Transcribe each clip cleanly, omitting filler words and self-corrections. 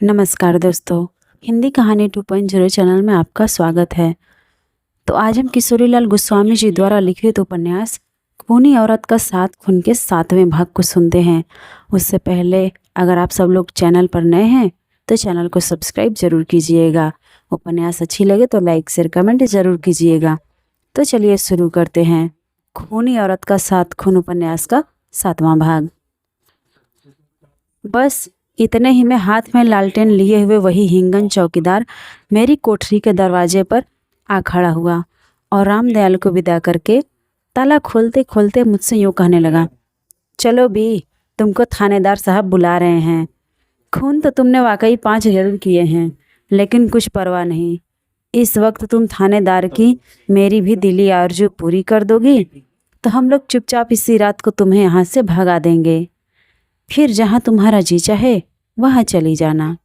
नमस्कार दोस्तों, हिंदी कहानी 2.0 चैनल में आपका स्वागत है। तो आज हम किशोरीलाल गोस्वामी जी द्वारा लिखित उपन्यास खूनी औरत का 7 खून के 7वें भाग को सुनते हैं। उससे पहले अगर आप सब लोग चैनल पर नए हैं तो चैनल को सब्सक्राइब जरूर कीजिएगा। उपन्यास अच्छी लगे तो लाइक शेयर कमेंट जरूर कीजिएगा। तो चलिए शुरू करते हैं। खूनी औरत का 7 खून उपन्यास का 7वां भाग। बस इतने ही में हाथ में लालटेन लिए हुए वही हिंगन चौकीदार मेरी कोठरी के दरवाजे पर आ खड़ा हुआ और रामदयाल को विदा करके ताला खोलते खोलते मुझसे यूँ कहने लगा, चलो भी, तुमको थानेदार साहब बुला रहे हैं। खून तो तुमने वाकई 5 जरूर किए हैं, लेकिन कुछ परवाह नहीं। इस वक्त तुम थानेदार की मेरी भी दिली आरज़ू पूरी कर दोगी तो हम लोग चुपचाप इसी रात को तुम्हें यहाँ से भगा देंगे। फिर जहाँ तुम्हारा जी चाहे वहाँ चली जाना,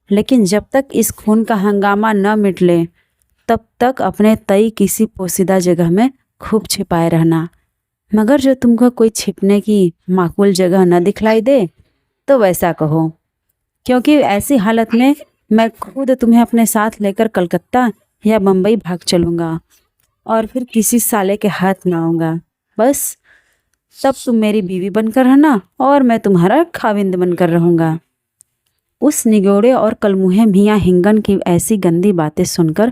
लेकिन जब तक इस खून का हंगामा न मिट ले तब तक अपने तई किसी पोसीदा जगह में खूब छिपाए रहना। मगर जो तुमको कोई छिपने की माकूल जगह न दिखलाई दे तो वैसा कहो, क्योंकि ऐसी हालत में मैं खुद तुम्हें अपने साथ लेकर कलकत्ता या बम्बई भाग चलूँगा और फिर किसी साले के हाथ न आऊँगा। बस तब तुम मेरी बीवी बनकर रहना और मैं तुम्हारा खाविंद बनकर रहूँगा। उस निगोड़े और कलमुहे मियाँ हिंगन की ऐसी गंदी बातें सुनकर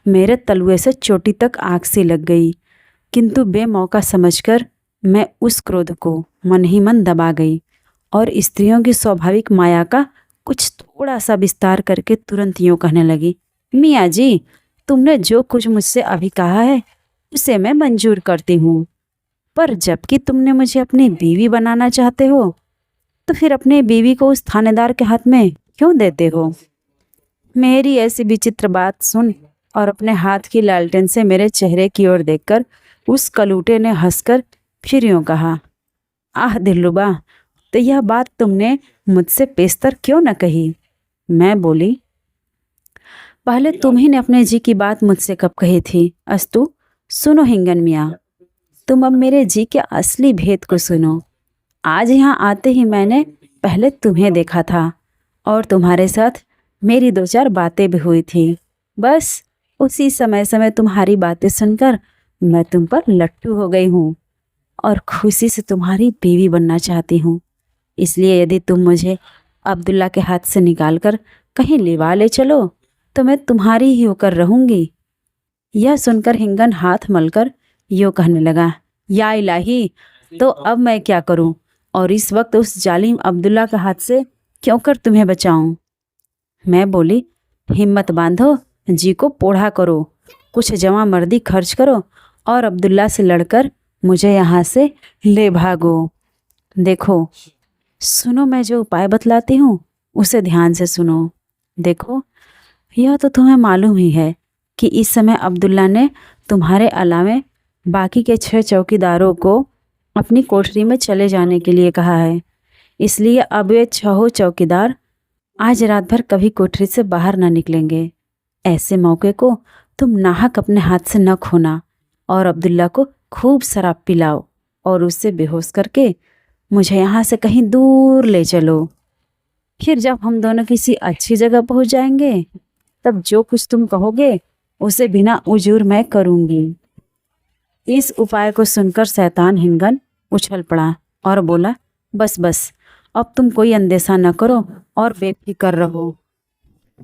मेरे तलुए से चोटी तक आग सी लग गई, किंतु बेमौका समझकर मैं उस क्रोध को मन ही मन दबा गई और स्त्रियों की स्वाभाविक माया का कुछ थोड़ा सा विस्तार करके तुरंत यूँ कहने लगी, मियाँ जी, तुमने जो कुछ मुझसे अभी कहा है उसे मैं मंजूर करती हूँ, पर जबकि तुमने मुझे अपनी बीवी बनाना चाहते हो तो फिर अपनी बीवी को उस थानेदार के हाथ में क्यों देते हो? मेरी ऐसी विचित्र बात सुन और अपने हाथ की लालटेन से मेरे चेहरे की ओर देखकर उस कलूटे ने हंसकर फिर यूँ कहा, आह दिलरुबा, तो यह बात तुमने मुझसे पेशतर क्यों न कही? मैं बोली, पहले तुम ही ने अपने जी की बात मुझसे कब कही थी? अस्तु, सुनो हिंगन मियाँ, तुम अब मेरे जी के असली भेद को सुनो। आज यहाँ आते ही मैंने पहले तुम्हें देखा था और तुम्हारे साथ मेरी 2-4 बातें भी हुई थी। बस उसी समय से मैं तुम्हारी बातें सुनकर मैं तुम पर लट्टू हो गई हूँ और खुशी से तुम्हारी बीवी बनना चाहती हूँ। इसलिए यदि तुम मुझे अब्दुल्ला के हाथ से निकालकर कहीं लिवा ले चलो तो मैं तुम्हारी ही होकर रहूँगी। यह सुनकर हिंगन हाथ मलकर यूँ कहने लगा, या इलाही, तो अब मैं क्या करूं और इस वक्त उस जालिम अब्दुल्ला के हाथ से क्यों कर तुम्हें बचाऊं? मैं बोली, हिम्मत बांधो, जी को पोढ़ा करो, कुछ जमा मर्दी खर्च करो और अब्दुल्ला से लड़कर मुझे यहाँ से ले भागो। देखो, सुनो, मैं जो उपाय बतलाती हूँ उसे ध्यान से सुनो। देखो, यह तो तुम्हें मालूम ही है कि इस समय अब्दुल्ला ने तुम्हारे अलावे बाकी के 6 चौकीदारों को अपनी कोठरी में चले जाने के लिए कहा है। इसलिए अब ये 6 चौकीदार आज रात भर कभी कोठरी से बाहर ना निकलेंगे। ऐसे मौके को तुम नाहक अपने हाथ से न खोना और अब्दुल्ला को खूब शराब पिलाओ और उससे बेहोश करके मुझे यहाँ से कहीं दूर ले चलो। फिर जब हम दोनों किसी अच्छी जगह पहुँच जाएंगे तब जो कुछ तुम कहोगे उसे बिना उजूर मैं करूँगी। इस उपाय को सुनकर शैतान हिंगन उछल पड़ा और बोला, बस बस, अब तुम कोई अंदेशा न करो और बेफिक्र रहो।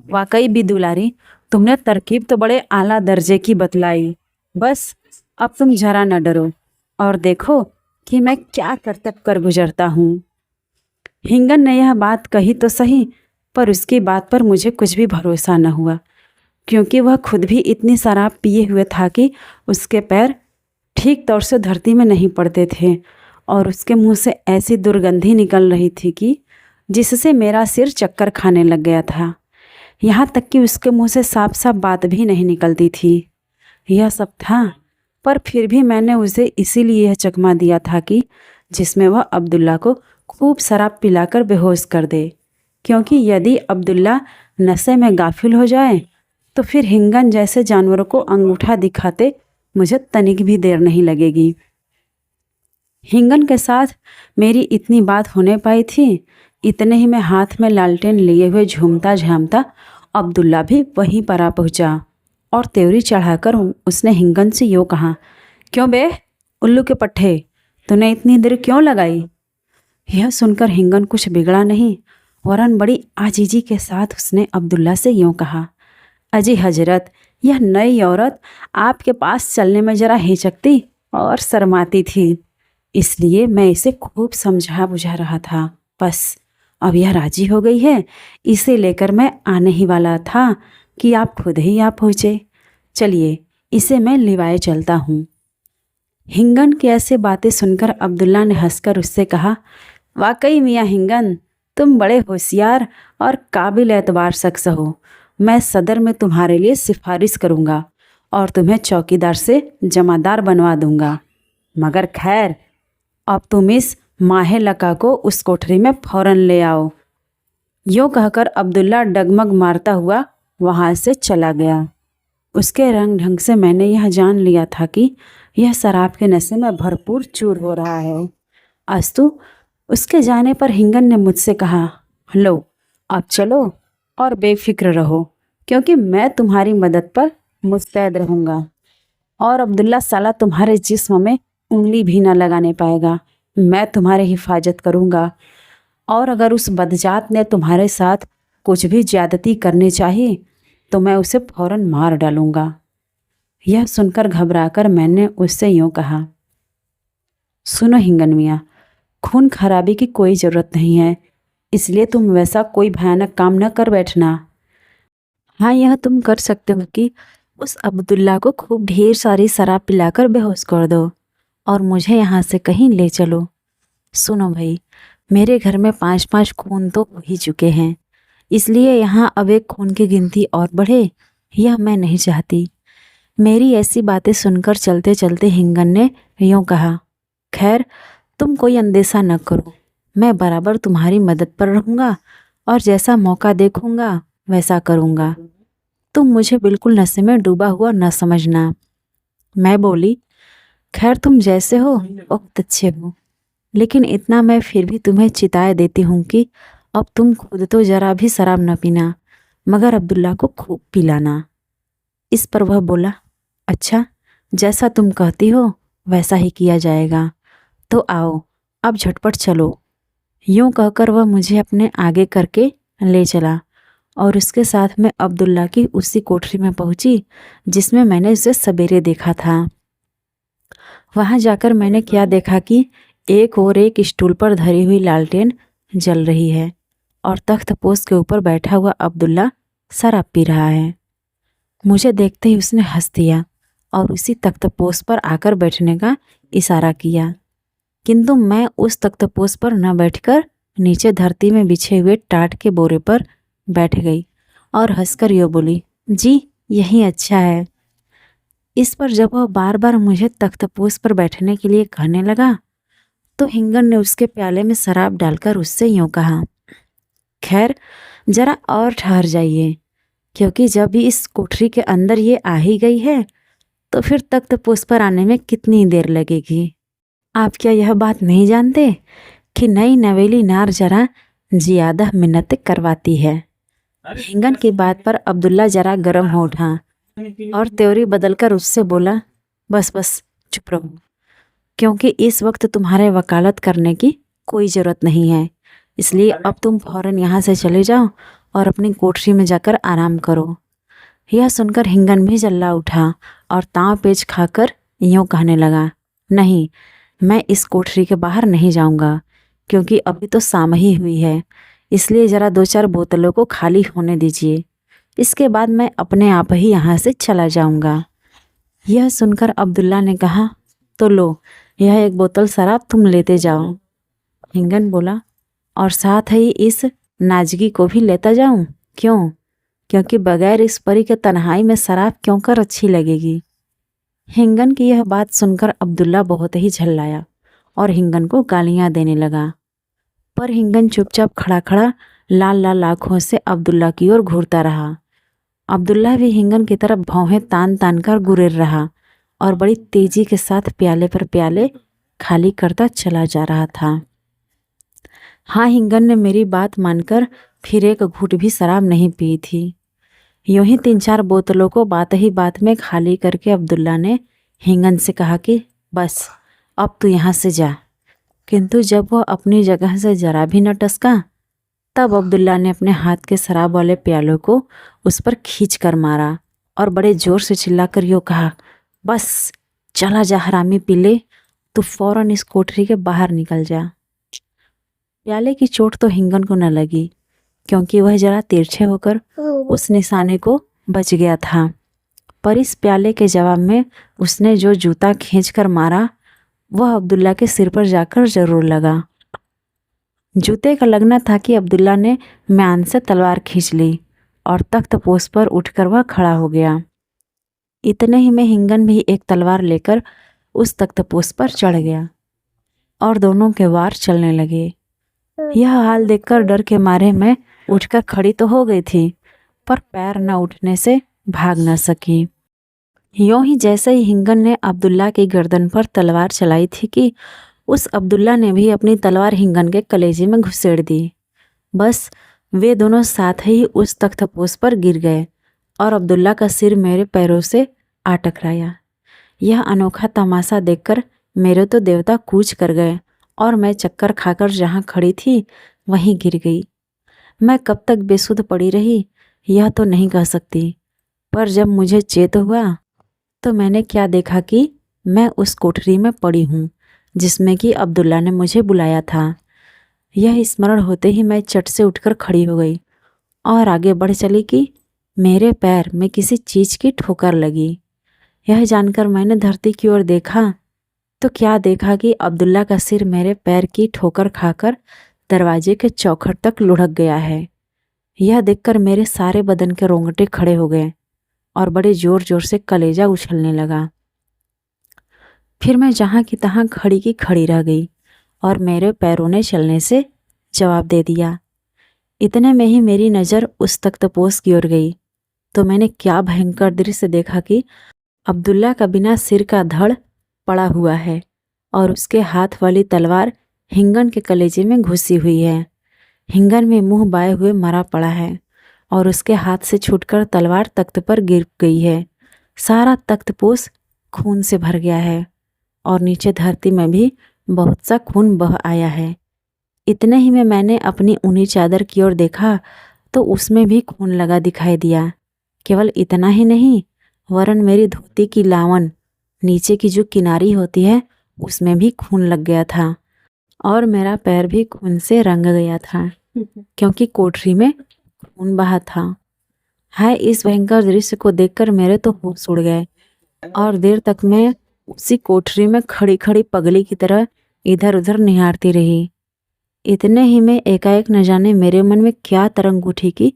वाकई भी दुलारी, तुमने तरकीब तो बड़े आला दर्जे की बतलाई। बस अब तुम जरा न डरो और देखो कि मैं क्या करतब कर गुजरता हूँ। हिंगन ने यह बात कही तो सही, पर उसकी बात पर मुझे कुछ भी भरोसा न हुआ, क्योंकि वह खुद भी इतनी शराब पिए हुए था कि उसके पैर ठीक तौर से धरती में नहीं पड़ते थे और उसके मुंह से ऐसी दुर्गंधी निकल रही थी कि जिससे मेरा सिर चक्कर खाने लग गया था। यहाँ तक कि उसके मुंह से साफ साफ बात भी नहीं निकलती थी। यह सब था, पर फिर भी मैंने उसे इसीलिए यह चकमा दिया था कि जिसमें वह अब्दुल्ला को खूब शराब पिलाकर बेहोश कर दे, क्योंकि यदि अब्दुल्ला नशे में गाफिल हो जाए तो फिर हिंगन जैसे जानवरों को अंगूठा दिखाते मुझे तनिक भी देर नहीं लगेगी। हिंगन के साथ मेरी इतनी बात होने पाई थी इतने ही में हाथ में लालटेन लिए हुए झूमता झामता अब्दुल्ला भी वहीं पर आ पहुंचा और त्योरी चढ़ाकर उसने हिंगन से यूँ कहा, क्यों बे उल्लू के पट्टे, तूने इतनी देर क्यों लगाई? यह सुनकर हिंगन कुछ बिगड़ा नहीं, वरन बड़ी आजीजी के साथ उसने अब्दुल्ला से यूँ कहा, अजी हजरत, यह नई औरत आपके पास चलने में ज़रा हिचकती और शर्माती थी, इसलिए मैं इसे खूब समझा बुझा रहा था। बस अब यह राजी हो गई है, इसे लेकर मैं आने ही वाला था कि आप खुद ही आ पहुँचे। चलिए इसे मैं लिवाए चलता हूँ। हिंगन की ऐसे बातें सुनकर अब्दुल्ला ने हंसकर उससे कहा, वाकई मियाँ हिंगन, तुम बड़े होशियार और काबिल एतबार शख्स हो। मैं सदर में तुम्हारे लिए सिफारिश करूँगा और तुम्हें चौकीदार से जमादार बनवा दूँगा। मगर खैर, अब तुम इस माहे लका को उस कोठरी में फ़ौरन ले आओ। यूँ कहकर अब्दुल्ला डगमग मारता हुआ वहाँ से चला गया। उसके रंग ढंग से मैंने यह जान लिया था कि यह शराब के नशे में भरपूर चूर हो रहा है। अस्तु उसके जाने पर हिंगन ने मुझसे कहा, लो अब चलो और बेफिक्र रहो, क्योंकि मैं तुम्हारी मदद पर मुस्तैद रहूँगा और अब्दुल्ला साला तुम्हारे जिस्म में उंगली भी ना लगाने पाएगा। मैं तुम्हारी हिफाजत करूँगा और अगर उस बदजात ने तुम्हारे साथ कुछ भी ज्यादती करनी चाहिए तो मैं उसे फ़ौरन मार डालूँगा। यह सुनकर घबराकर मैंने उससे यूँ कहा, सुनो हिंगन मियाँ, खून खराबी की कोई ज़रूरत नहीं है, इसलिए तुम वैसा कोई भयानक काम न कर बैठना। हाँ, यह तुम कर सकते हो कि उस अब्दुल्ला को खूब ढेर सारी शराब पिलाकर बेहोश कर दो और मुझे यहाँ से कहीं ले चलो। सुनो भाई, मेरे घर में 5-5 खून तो हो ही चुके हैं, इसलिए यहाँ अब एक खून की गिनती और बढ़े, यह मैं नहीं चाहती। मेरी ऐसी बातें सुनकर चलते चलते हिंगन ने यूँ कहा, खैर तुम कोई अंदेशा न करो, मैं बराबर तुम्हारी मदद पर रहूँगा और जैसा मौका देखूँगा वैसा करूँगा। तुम मुझे बिल्कुल नशे में डूबा हुआ न समझना। मैं बोली, खैर तुम जैसे हो बहुत अच्छे हो, लेकिन इतना मैं फिर भी तुम्हें चिताए देती हूँ कि अब तुम खुद तो ज़रा भी शराब न पीना, मगर अब्दुल्ला को खूब पिलाना। इस पर वह बोला, अच्छा जैसा तुम कहती हो वैसा ही किया जाएगा, तो आओ अब झटपट चलो। यूँ कहकर वह मुझे अपने आगे करके ले चला और उसके साथ मैं अब्दुल्ला की उसी कोठरी में पहुंची जिसमें मैंने उसे सवेरे देखा था। वहां जाकर मैंने क्या देखा कि एक और एक स्टूल पर धरी हुई लालटेन जल रही है और तख्तपोश के ऊपर बैठा हुआ अब्दुल्ला शराब पी रहा है। मुझे देखते ही उसने हंस दिया और उसी तख्तपोश पर आकर बैठने का इशारा किया, किंतु मैं उस तख्तपोश पर न बैठकर नीचे धरती में बिछे हुए टाट के बोरे पर बैठ गई और हंसकर यो बोली, जी यही अच्छा है। इस पर जब वह बार बार मुझे तख्तपोश पर बैठने के लिए कहने लगा तो हिंगन ने उसके प्याले में शराब डालकर उससे यूँ कहा, खैर जरा और ठहर जाइए, क्योंकि जब भी इस कोठरी के अंदर ये आ ही गई है तो फिर तख्तपोश पर आने में कितनी देर लगेगी। आप क्या यह बात नहीं जानते कि नई नवेली नार जरा ज़्यादा मिन्नतें करवाती है। हिंगन की बात पर अब्दुल्ला जरा गर्म हो उठा और त्योरी बदलकर उससे बोला, बस बस चुप रहो, क्योंकि इस वक्त तुम्हारे वकालत करने की कोई ज़रूरत नहीं है, इसलिए अब तुम फ़ौरन यहाँ से चले जाओ और अपनी कोठरी में जाकर आराम करो। यह सुनकर हिंगन भी जल्ला उठा और ताव पेच खाकर यूँ कहने लगा, नहीं मैं इस कोठरी के बाहर नहीं जाऊँगा, क्योंकि अभी तो शाम ही हुई है, इसलिए ज़रा 2-4 बोतलों को खाली होने दीजिए, इसके बाद मैं अपने आप ही यहाँ से चला जाऊँगा। यह सुनकर अब्दुल्ला ने कहा, तो लो यह 1 बोतल शराब तुम लेते जाओ। हिंगन बोला, और साथ ही इस नाजगी को भी लेता जाऊँ, क्यों? क्योंकि बगैर इस परी के तन्हाई में शराब क्यों कर अच्छी लगेगी। हिंगन की यह बात सुनकर अब्दुल्ला बहुत ही झल्लाया और हिंगन को गालियां देने लगा, पर हिंगन चुपचाप खड़ा खड़ा लाल लाल आँखों से अब्दुल्ला की ओर घूरता रहा। अब्दुल्ला भी हिंगन की तरफ भौहें तान तान कर गुरेर रहा और बड़ी तेजी के साथ प्याले पर प्याले खाली करता चला जा रहा था। हाँ, हिंगन ने मेरी बात मानकर फिर एक घूंट भी शराब नहीं पी थी। यूं ही 3-4 बोतलों को बात ही बात में खाली करके अब्दुल्ला ने हिंगन से कहा कि बस अब तू यहाँ से जा। किंतु जब वह अपनी जगह से जरा भी न टसका, तब अब्दुल्ला ने अपने हाथ के शराब वाले प्यालों को उस पर खींच कर मारा और बड़े जोर से चिल्लाकर यूँ कहा, बस चला जा हरामी पीले, तू फौरन इस कोठरी के बाहर निकल जा। प्याले की चोट तो हिंगन को न लगी, क्योंकि वह जरा तिरछे होकर उस निशाने को बच गया था, पर इस प्याले के जवाब में उसने जो जूता खींचकर मारा वह अब्दुल्ला के सिर पर जाकर जरूर लगा। जूते का लगना था कि अब्दुल्ला ने म्यान से तलवार खींच ली और तख्तपोश पर उठकर वह खड़ा हो गया। इतने ही में हिंगन भी एक तलवार लेकर उस तख्तपोश पर चढ़ गया और दोनों के वार चलने लगे। यह हाल देखकर डर के मारे मैं उठकर खड़ी तो हो गई थी, पर पैर न उठने से भाग न सकी। यूं ही जैसे ही हिंगन ने अब्दुल्ला की गर्दन पर तलवार चलाई थी कि उस अब्दुल्ला ने भी अपनी तलवार हिंगन के कलेजे में घुसेड़ दी। बस वे दोनों साथ ही उस तख्तपोश पर गिर गए और अब्दुल्ला का सिर मेरे पैरों से आ टकराया। यह अनोखा तमाशा देखकर मेरे तो देवता कूच कर गए और मैं चक्कर खाकर जहाँ खड़ी थी वहीं गिर गई। मैं कब तक बेसुध पड़ी रही यह तो नहीं कह सकती, पर जब मुझे चेत हुआ तो मैंने क्या देखा कि मैं उस कोठरी में पड़ी हूँ जिसमें कि अब्दुल्ला ने मुझे बुलाया था। यह स्मरण होते ही मैं चट से उठकर खड़ी हो गई और आगे बढ़ चली कि मेरे पैर में किसी चीज़ की ठोकर लगी। यह जानकर मैंने धरती की ओर देखा तो क्या देखा कि अब्दुल्ला का सिर मेरे पैर की ठोकर खाकर दरवाजे के चौखट तक लुढ़क गया है। यह देखकर मेरे सारे बदन के रोंगटे खड़े हो गए और बड़े जोर जोर से कलेजा उछलने लगा। फिर मैं जहाँ की तहाँ खड़ी की खड़ी रह गई और मेरे पैरों ने चलने से जवाब दे दिया। इतने में ही मेरी नज़र उस तख्तपोश की ओर गई तो मैंने क्या भयंकर दृश्य देखा कि अब्दुल्ला का बिना सिर का धड़ पड़ा हुआ है और उसके हाथ वाली तलवार हिंगन के कलेजे में घुसी हुई है। हिंगन में मुंह बाए हुए मरा पड़ा है और उसके हाथ से छूटकर तलवार तख्त पर गिर गई है। सारा तख्तपोश खून से भर गया है और नीचे धरती में भी बहुत सा खून बह आया है। इतने ही में मैंने अपनी ऊनी चादर की ओर देखा तो उसमें भी खून लगा दिखाई दिया। केवल इतना ही नहीं, वरन मेरी धोती की लावन नीचे की जो किनारी होती है उसमें भी खून लग गया था और मेरा पैर भी खून से रंग गया था, क्योंकि कोठरी में खून बहा था। हाय, इस भयंकर दृश्य को देखकर मेरे तो होश उड़ गए और देर तक मैं उसी कोठरी में खड़ी खड़ी पगली की तरह इधर उधर निहारती रही। इतने ही में एकाएक न जाने मेरे मन में क्या तरंग उठी कि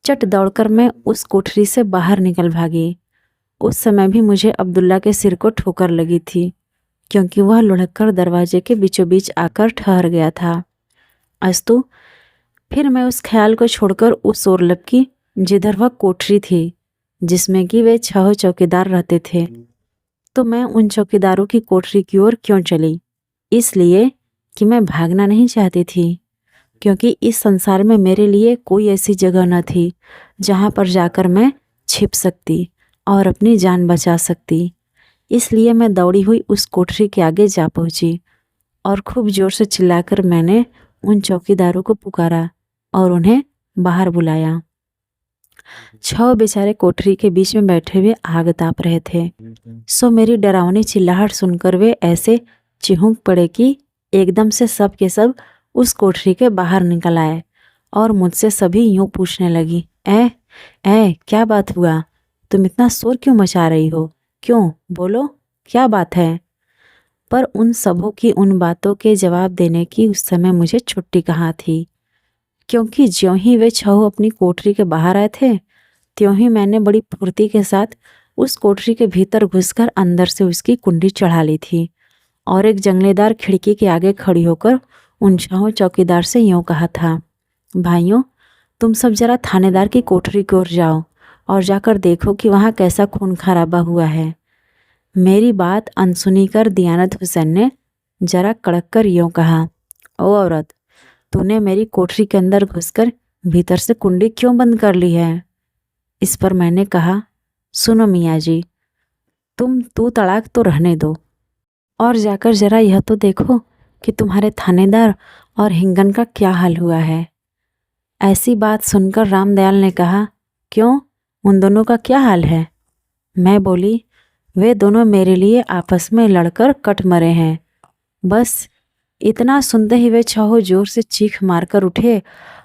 चट दौड़कर मैं उस कोठरी से बाहर निकल भागी। उस समय भी मुझे अब्दुल्ला के सिर को ठोकर लगी थी, क्योंकि वह लुढ़ककर दरवाजे के बीचों बीच आकर ठहर गया था। अस्तु, फिर मैं उस ख्याल को छोड़कर उस ओर लपकी जिधर वह कोठरी थी जिसमें कि वे 6 चौकीदार रहते थे। तो मैं उन चौकीदारों की कोठरी की ओर क्यों चली? इसलिए कि मैं भागना नहीं चाहती थी, क्योंकि इस संसार में मेरे लिए कोई ऐसी जगह न थी जहाँ पर जाकर मैं छिप सकती और अपनी जान बचा सकती। इसलिए मैं दौड़ी हुई उस कोठरी के आगे जा पहुँची और खूब जोर से चिल्लाकर मैंने उन चौकीदारों को पुकारा और उन्हें बाहर बुलाया। 6 बेचारे कोठरी के बीच में बैठे हुए आग ताप रहे थे। सो मेरी डरावनी चिल्लाहट सुनकर वे ऐसे चिहुक पड़े कि एकदम से सब के सब उस कोठरी के बाहर निकल आए और मुझसे सभी यूं पूछने लगी, ए क्या बात हुआ? तुम इतना शोर क्यों मचा रही हो? क्यों, बोलो क्या बात है? पर उन सबों की उन बातों के जवाब देने की उस समय मुझे छुट्टी कहाँ थी, क्योंकि ज्यों ही वे 6 अपनी कोठरी के बाहर आए थे त्यों ही मैंने बड़ी फुर्ती के साथ उस कोठरी के भीतर घुसकर अंदर से उसकी कुंडी चढ़ा ली थी और एक जंगलेदार खिड़की के आगे खड़ी होकर उन 6 चौकीदार से यूँ कहा था, भाइयों, तुम सब जरा थानेदार की कोठरी की ओर जाओ और जाकर देखो कि वहाँ कैसा खून खराबा हुआ है। मेरी बात अनसुनी कर दियानत हुसैन ने जरा कड़क कर यूँ कहा, ओ औरत, तूने मेरी कोठरी के अंदर घुसकर भीतर से कुंडी क्यों बंद कर ली है? इस पर मैंने कहा, सुनो मियाँ जी, तू तड़ाक तो रहने दो और जाकर जरा यह तो देखो कि तुम्हारे थानेदार और हिंगन का क्या हाल हुआ है। ऐसी बात सुनकर रामदयाल ने कहा, क्यों, उन दोनों का क्या हाल है? मैं बोली, वे दोनों मेरे लिए आपस में लड़कर कट मरे हैं। बस इतना सुनते ही वे छहो जोर से चीख मारकर उठे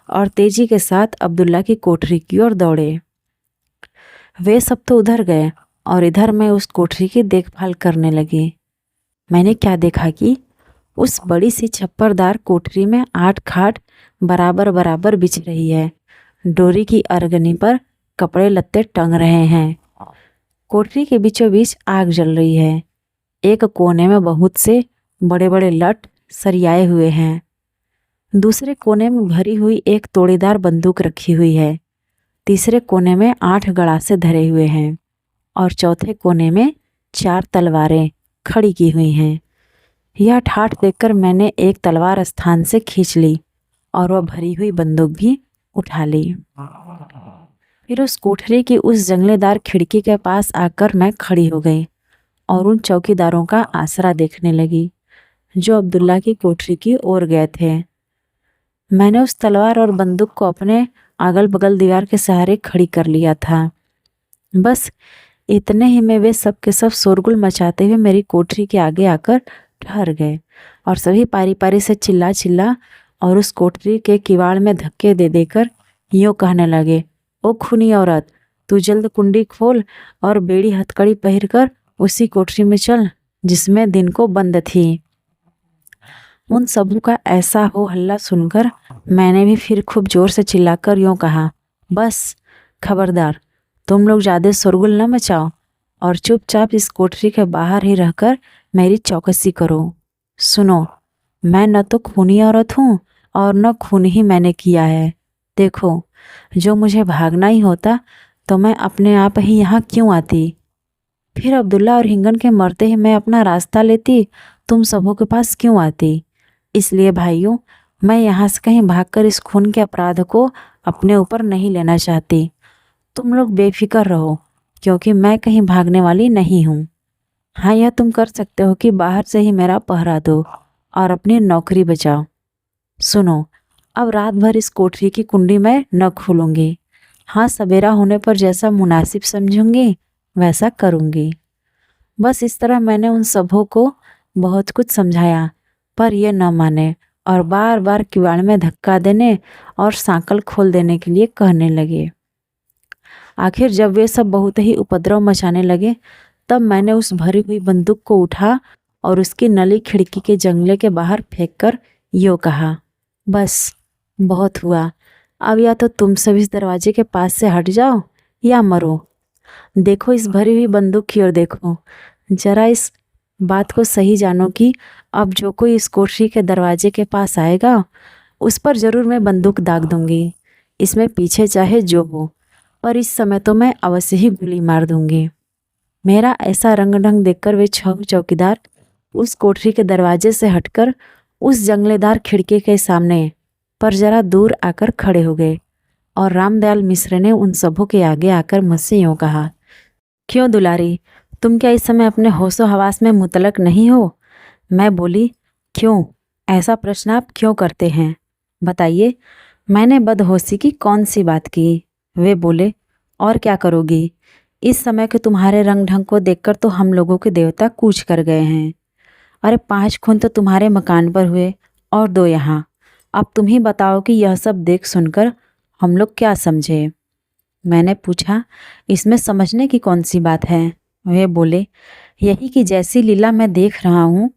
और तेजी के साथ अब्दुल्ला की कोठरी की ओर दौड़े। वे सब तो उधर गए और इधर मैं उस कोठरी की देखभाल करने लगी। मैंने क्या देखा कि उस बड़ी सी छप्परदार कोठरी में 8 खाट बराबर बराबर बिछ रही है। डोरी की अरगनी पर कपड़े लत्ते टंग रहे हैं। कोठरी के बीचों बीच आग जल रही है। एक कोने में बहुत से बड़े बड़े लठ सरियाए हुए हैं। दूसरे कोने में भरी हुई एक तोड़ीदार बंदूक रखी हुई है। तीसरे कोने में 8 गड़ासे धरे हुए हैं और चौथे कोने में 4 तलवारें खड़ी की हुई हैं। यह ठाठ देखकर मैंने एक तलवार स्थान से खींच ली और वह भरी हुई बंदूक भी उठा ली। फिर उस कोठरी की उस जंगलेदार खिड़की के पास आकर मैं खड़ी हो गई और उन चौकीदारों का आसरा देखने लगी जो अब्दुल्ला की कोठरी की ओर गए थे। मैंने उस तलवार और बंदूक को अपने अगल बगल दीवार के सहारे खड़ी कर लिया था। बस इतने ही में वे सब के सब शोरगुल मचाते हुए मेरी कोठरी के आगे आकर ठहर गए और सभी पारी पारी से चिल्ला चिल्ला और उस कोठरी के किवाड़ में धक्के दे देकर यूँ कहने लगे, ओ खूनी औरत, तू जल्द कुंडी खोल और बेड़ी हथकड़ी पहिरकर उसी कोठरी में चल जिसमें दिन को बंद थी। उन सबों का ऐसा हो हल्ला सुनकर मैंने भी फिर खूब जोर से चिल्लाकर यूँ कहा, बस खबरदार, तुम लोग ज़्यादा शोरगुल न मचाओ और चुपचाप इस कोठरी के बाहर ही रहकर मेरी चौकसी करो। सुनो, मैं न तो खूनी औरत हूँ और न खून ही मैंने किया है। देखो, जो मुझे भागना ही होता तो मैं अपने आप ही यहाँ क्यों आती? फिर अब्दुल्ला और हिंगन के मरते ही मैं अपना रास्ता लेती, तुम सबों के पास क्यों आती? इसलिए भाइयों, मैं यहाँ से कहीं भागकर इस खून के अपराध को अपने ऊपर नहीं लेना चाहती। तुम लोग बेफिक्र रहो क्योंकि मैं कहीं भागने वाली नहीं हूँ। हाँ, यह तुम कर सकते हो कि बाहर से ही मेरा पहरा दो और अपनी नौकरी बचाओ। सुनो, अब रात भर इस कोठरी की कुंडी मैं न खोलूँगी। हाँ, सवेरा होने पर जैसा मुनासिब समझूंगी वैसा करूँगी। बस इस तरह मैंने उन सबों को बहुत कुछ समझाया, पर ये न माने और बार बार किवाड़ में धक्का देने और सांकल खोल देने के लिए कहने लगे। आखिर जब वे सब बहुत ही उपद्रव मचाने लगे तब मैंने उस भरी हुई बंदूक को उठा और उसकी नली खिड़की के जंगले के बाहर फेंककर यूँ कहा, बस बहुत हुआ, अब या तो तुम सब इस दरवाजे के पास से हट जाओ या मरो। देखो, इस भरी हुई बंदूक की ओर देखो, जरा इस बात को सही जानो कि अब जो कोई इस कोठरी के दरवाजे के पास आएगा उस पर ज़रूर मैं बंदूक दाग दूंगी, इसमें पीछे चाहे जो हो, पर इस समय तो मैं अवश्य ही गोली मार दूंगी। मेरा ऐसा रंग ढंग देखकर वे 6 चौकीदार उस कोठरी के दरवाजे से हटकर उस जंगलेदार खिड़की के सामने पर जरा दूर आकर खड़े हो गए और रामदयाल मिश्र ने उन सबों के आगे आकर मुझसे यूँ कहा, क्यों दुलारी, तुम क्या इस समय अपने होशो हवास में मुतलक नहीं हो? मैं बोली, क्यों, ऐसा प्रश्न आप क्यों करते हैं? बताइए, मैंने बदहोशी की कौन सी बात की? वे बोले, और क्या करोगी? इस समय के तुम्हारे रंग ढंग को देखकर तो हम लोगों के देवता कूच कर गए हैं। अरे 5 खून तो तुम्हारे मकान पर हुए और 2 यहाँ। अब तुम ही बताओ कि यह सब देख सुनकर हम लोग क्या समझे? मैंने पूछा, इसमें समझने की कौन सी बात है? वे बोले, यही कि जैसी लीला मैं देख रहा हूँ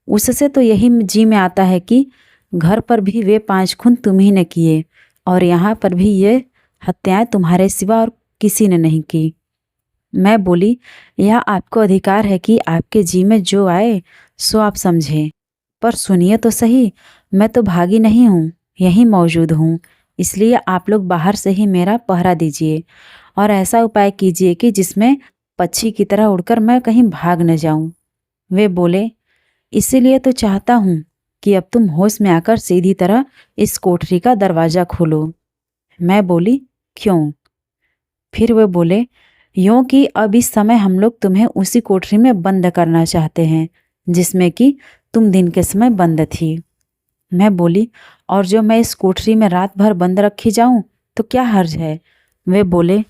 उससे तो यही जी में आता है कि घर पर भी वे 5 खून तुम ही ने किए और यहाँ पर भी ये हत्याएं तुम्हारे सिवा और किसी ने नहीं की। मैं बोली, यह आपको अधिकार है कि आपके जी में जो आए सो आप समझें, पर सुनिए तो सही, मैं तो भागी नहीं हूँ, यहीं मौजूद हूँ, इसलिए आप लोग बाहर से ही मेरा पहरा दीजिए और ऐसा उपाय कीजिए कि जिसमें पक्षी की तरह उड़कर मैं कहीं भाग न जाऊँ। वे बोले, इसीलिए तो चाहता हूँ कि अब तुम होश में आकर सीधी तरह इस कोठरी का दरवाज़ा खोलो। मैं बोली, क्यों? फिर वे बोले, यूँ कि अब इस समय हम लोग तुम्हें उसी कोठरी में बंद करना चाहते हैं जिसमें कि तुम दिन के समय बंद थी। मैं बोली, और जो मैं इस कोठरी में रात भर बंद रखी जाऊं तो क्या हर्ज है? वे बोले,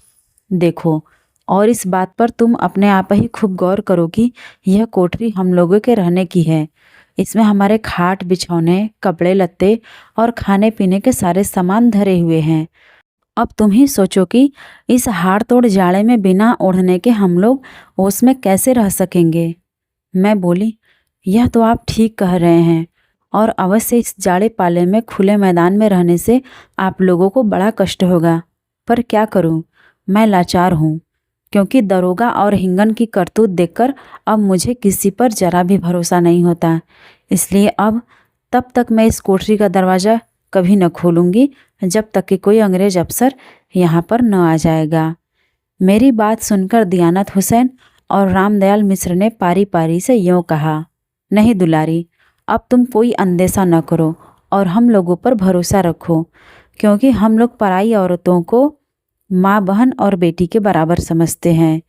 देखो, और इस बात पर तुम अपने आप ही खूब गौर करो कि यह कोठरी हम लोगों के रहने की है। इसमें हमारे खाट बिछौने, कपड़े लत्ते और खाने पीने के सारे सामान धरे हुए हैं। अब तुम ही सोचो कि इस हाड़ तोड़ जाड़े में बिना ओढ़ने के हम लोग उसमें कैसे रह सकेंगे। मैं बोली, यह तो आप ठीक कह रहे हैं, और अवश्य इस जाड़े पाले में खुले मैदान में रहने से आप लोगों को बड़ा कष्ट होगा। पर क्या करूं, मैं लाचार हूं, क्योंकि दरोगा और हिंगन की करतूत देखकर अब मुझे किसी पर जरा भी भरोसा नहीं होता। इसलिए अब तब तक मैं इस कोठरी का दरवाज़ा कभी न खोलूंगी जब तक कि कोई अंग्रेज अफसर यहाँ पर न आ जाएगा। मेरी बात सुनकर दियानत हुसैन और रामदयाल मिश्र ने पारी पारी से यूँ कहा, नहीं दुलारी, अब तुम कोई अंदेशा न करो और हम लोगों पर भरोसा रखो, क्योंकि हम लोग पराई औरतों को माँ, बहन और बेटी के बराबर समझते हैं।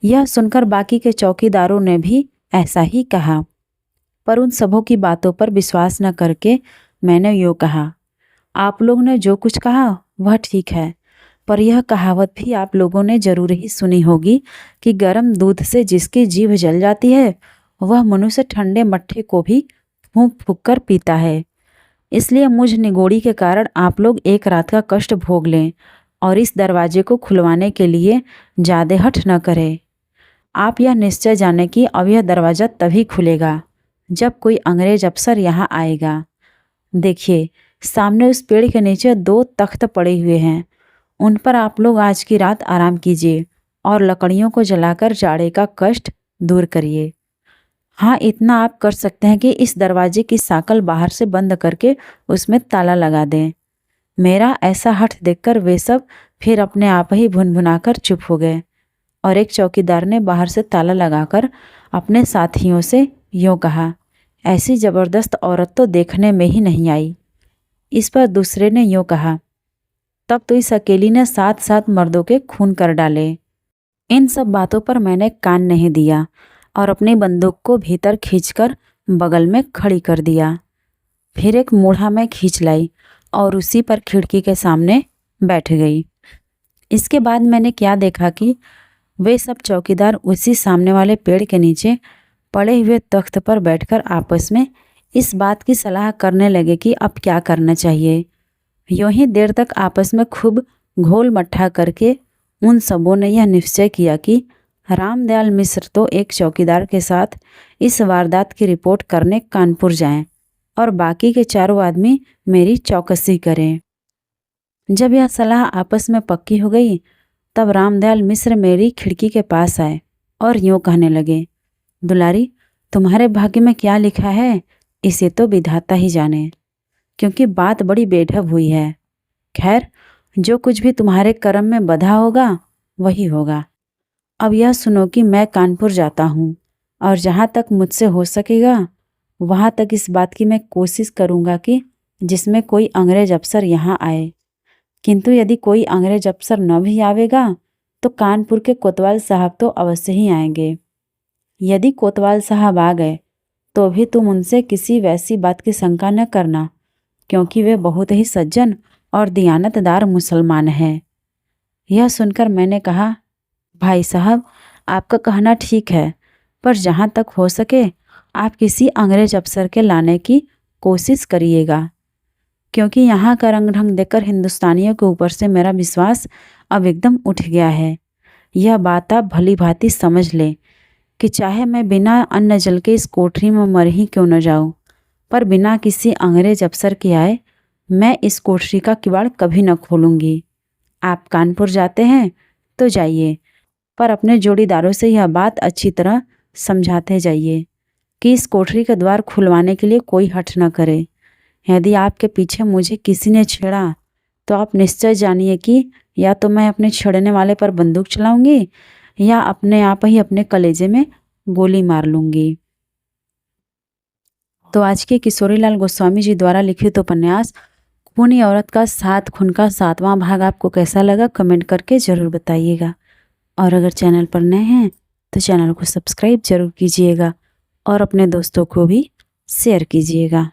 यह सुनकर बाकी के चौकीदारों ने भी ऐसा ही कहा, पर उन सबों की बातों पर विश्वास न करके मैंने यूँ कहा, आप लोग ने जो कुछ कहा वह ठीक है, पर यह कहावत भी आप लोगों ने जरूर ही सुनी होगी कि गर्म दूध से जिसकी जीभ जल जाती है वह मनुष्य ठंडे मट्ठे को भी फूंक फूंक कर पीता है। इसलिए मुझ निगोड़ी के कारण आप लोग एक रात का कष्ट भोग लें और इस दरवाजे को खुलवाने के लिए ज़्यादा हठ न करें। आप यह निश्चय जाने कि अब यह दरवाज़ा तभी खुलेगा जब कोई अंग्रेज अफसर यहाँ आएगा। देखिए, सामने उस पेड़ के नीचे 2 तख्त पड़े हुए हैं, उन पर आप लोग आज की रात आराम कीजिए और लकड़ियों को जलाकर जाड़े का कष्ट दूर करिए। हाँ, इतना आप कर सकते हैं कि इस दरवाजे की साकल बाहर से बंद करके उसमें ताला लगा दें। मेरा ऐसा हठ देखकर वे सब फिर अपने आप ही भुनभुनाकर चुप हो गए और एक चौकीदार ने बाहर से ताला लगाकर अपने साथियों से यूँ कहा, ऐसी ज़बरदस्त औरत तो देखने में ही नहीं आई। इस पर दूसरे ने यूँ कहा, तब तो इस अकेली ने 7-7 मर्दों के खून कर डाले। इन सब बातों पर मैंने कान नहीं दिया और अपनी बंदूक को भीतर खींचकर बगल में खड़ी कर दिया। फिर एक मूढ़ा मैं खींच लाई और उसी पर खिड़की के सामने बैठ गई। इसके बाद मैंने क्या देखा कि वे सब चौकीदार उसी सामने वाले पेड़ के नीचे पड़े हुए तख्त पर बैठकर आपस में इस बात की सलाह करने लगे कि अब क्या करना चाहिए। यूँ ही देर तक आपस में खूब घोल मट्ठा करके उन सबों ने यह निश्चय किया कि रामदयाल मिश्र तो एक चौकीदार के साथ इस वारदात की रिपोर्ट करने कानपुर जाएं और बाकी के चारों आदमी मेरी चौकसी करें। जब यह सलाह आपस में पक्की हो गई तब रामदयाल मिश्र मेरी खिड़की के पास आए और यूँ कहने लगे, दुलारी, तुम्हारे भाग्य में क्या लिखा है इसे तो विधाता ही जाने, क्योंकि बात बड़ी बेढब हुई है। खैर, जो कुछ भी तुम्हारे कर्म में बधा होगा वही होगा। अब यह सुनो कि मैं कानपुर जाता हूँ और जहाँ तक मुझसे हो सकेगा वहाँ तक इस बात की मैं कोशिश करूँगा कि जिसमें कोई अंग्रेज अफसर यहाँ आए, किंतु यदि कोई अंग्रेज अफसर न भी आवेगा तो कानपुर के कोतवाल साहब तो अवश्य ही आएंगे। यदि कोतवाल साहब आ गए तो भी तुम उनसे किसी वैसी बात की शंका न करना, क्योंकि वे बहुत ही सज्जन और दियानतदार मुसलमान हैं। यह सुनकर मैंने कहा, भाई साहब, आपका कहना ठीक है, पर जहाँ तक हो सके आप किसी अंग्रेज अफसर के लाने की कोशिश करिएगा, क्योंकि यहाँ का रंग ढंग देखकर हिंदुस्तानियों के ऊपर से मेरा विश्वास अब एकदम उठ गया है। यह बात आप भली भांति समझ लें कि चाहे मैं बिना अन्न जल के इस कोठरी में मर ही क्यों न जाऊँ, पर बिना किसी अंग्रेज अफसर के आए मैं इस कोठरी का किवाड़ कभी न खोलूँगी। आप कानपुर जाते हैं तो जाइए, पर अपने जोड़ीदारों से यह बात अच्छी तरह समझाते जाइए कि इस कोठरी का द्वार खुलवाने के लिए कोई हठ न करे। यदि आपके पीछे मुझे किसी ने छेड़ा तो आप निश्चय जानिए कि या तो मैं अपने छेड़ने वाले पर बंदूक चलाऊंगी या अपने आप ही अपने कलेजे में गोली मार लूंगी। तो आज के किशोरीलाल गोस्वामी जी द्वारा लिखित उपन्यास खूनी औरत का 7 खून का 7वां भाग आपको कैसा लगा कमेंट करके ज़रूर बताइएगा। और अगर चैनल पर नए हैं तो चैनल को सब्सक्राइब जरूर कीजिएगा और अपने दोस्तों को भी शेयर कीजिएगा।